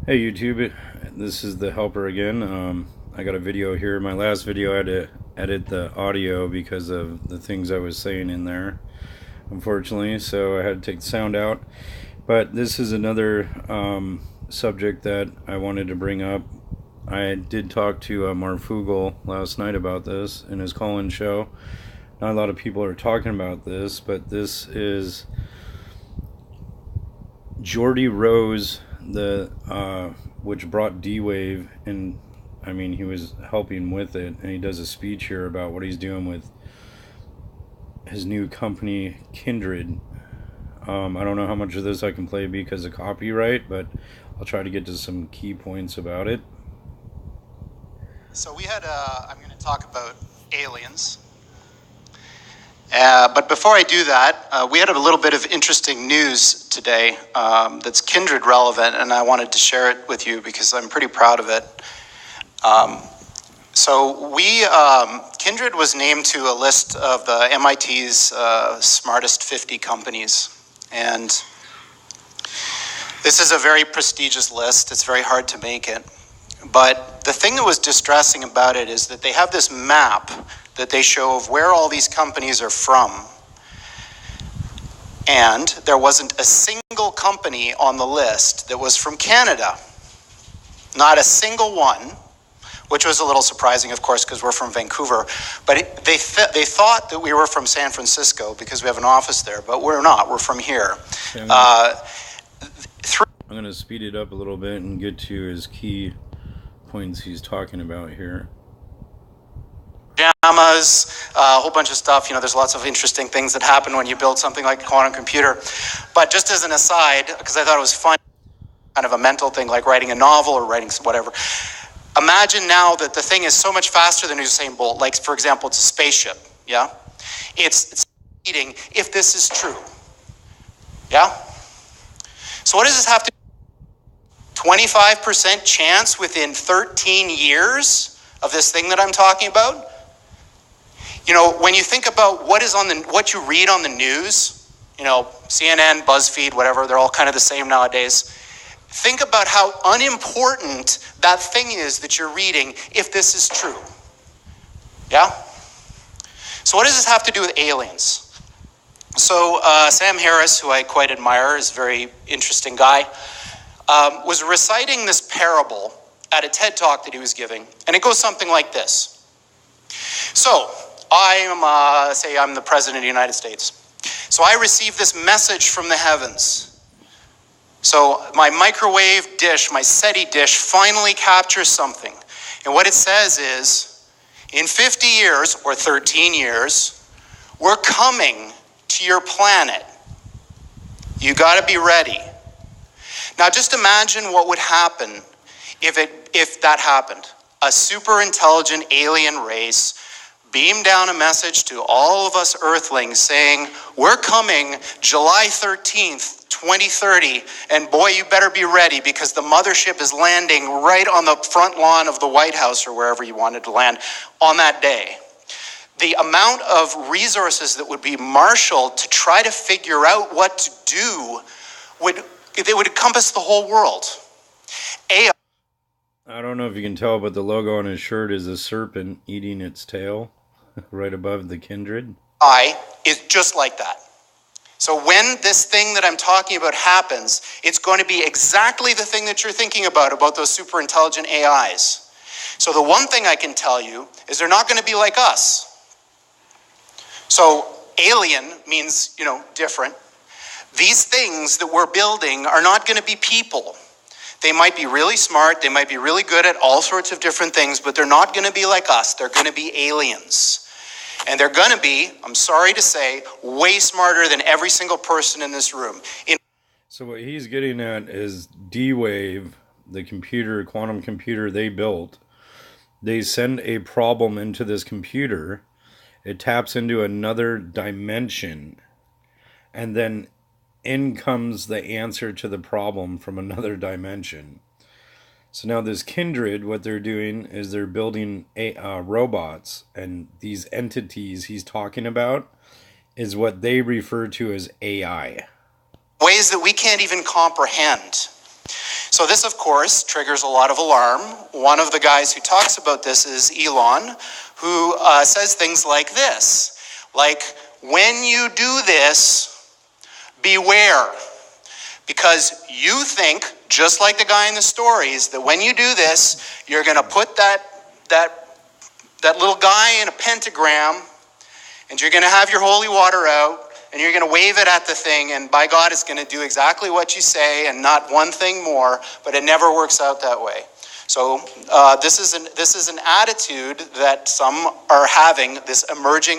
Hey YouTube, this is the helper again. I got a video here. My last video I had to edit the audio because of the things I was saying in there, unfortunately, so I had to take the sound out. But this is another subject that I wanted to bring up. I did talk to Marfugel last night about this in his call-in show. Not a lot of people are talking about this, but this is Geordie Rose, the which brought D-Wave, and I mean he was helping with it, and he does a speech here about what he's doing with his new company Kindred. I don't know how much of this I can play because of copyright, but I'll try to get to some key points about it. So I'm going to talk about aliens. But before I do that, we had a little bit of interesting news today that's Kindred relevant, and I wanted to share it with you because I'm pretty proud of it. Kindred was named to a list of the MIT's smartest 50 companies. And this is a very prestigious list. It's very hard to make it. But the thing that was distressing about it is that they have this map that they show of where all these companies are from. And there wasn't a single company on the list that was from Canada. Not a single one, which was a little surprising, of course, because we're from Vancouver. But they thought that we were from San Francisco because we have an office there, but we're not. We're from here. Okay, I'm going to speed it up a little bit and get to his key points he's talking about here. Pajamas, a whole bunch of stuff. You know, there's lots of interesting things that happen when you build something like a quantum computer. But just as an aside, because I thought it was fun, kind of a mental thing, like writing a novel or writing whatever. Imagine now that the thing is so much faster than Usain Bolt. Like, for example, it's a spaceship, yeah? It's eating, if this is true, yeah? So what does this have to do? 25% chance within 13 years of this thing that I'm talking about? You know, when you think about what you read on the news, you know, CNN, BuzzFeed, whatever, they're all kind of the same nowadays. Think about how unimportant that thing is that you're reading if this is true. Yeah? So what does this have to do with aliens? So Sam Harris, who I quite admire, is a very interesting guy, was reciting this parable at a TED Talk that he was giving, and it goes something like this. So, say I'm the President of the United States. So I receive this message from the heavens. So my microwave dish, my SETI dish, finally captures something. And what it says is, in 50 years, or 13 years, we're coming to your planet. You gotta be ready. Now just imagine what would happen if that happened. A super intelligent alien race beamed down a message to all of us Earthlings saying, we're coming July 13th, 2030, and boy, you better be ready because the mothership is landing right on the front lawn of the White House or wherever you wanted to land on that day. The amount of resources that would be marshaled to try to figure out what to do would encompass the whole world. AI. I don't know if you can tell, but the logo on his shirt is a serpent eating its tail right above the Kindred. Is just like that. So when this thing that I'm talking about happens, it's going to be exactly the thing that you're thinking about those super intelligent AIs. So the one thing I can tell you is they're not going to be like us. So alien means, you know, different. These things that we're building are not going to be people. They might be really smart, they might be really good at all sorts of different things, but they're not going to be like us. They're going to be aliens. And they're going to be, I'm sorry to say, way smarter than every single person in this room. So what he's getting at is D-Wave, the computer, quantum computer they built. They send a problem into this computer. It taps into another dimension. And then in comes the answer to the problem from another dimension. So now this Kindred, what they're doing is they're building robots, and these entities he's talking about is what they refer to as AI. Ways that we can't even comprehend. So this, of course, triggers a lot of alarm. One of the guys who talks about this is Elon, who says things like this, like, when you do this, beware. Because you think, just like the guy in the stories, that when you do this, you're going to put that little guy in a pentagram, and you're going to have your holy water out, and you're going to wave it at the thing, and by God, it's going to do exactly what you say and not one thing more, but it never works out that way. So this is an attitude that some are having, this emerging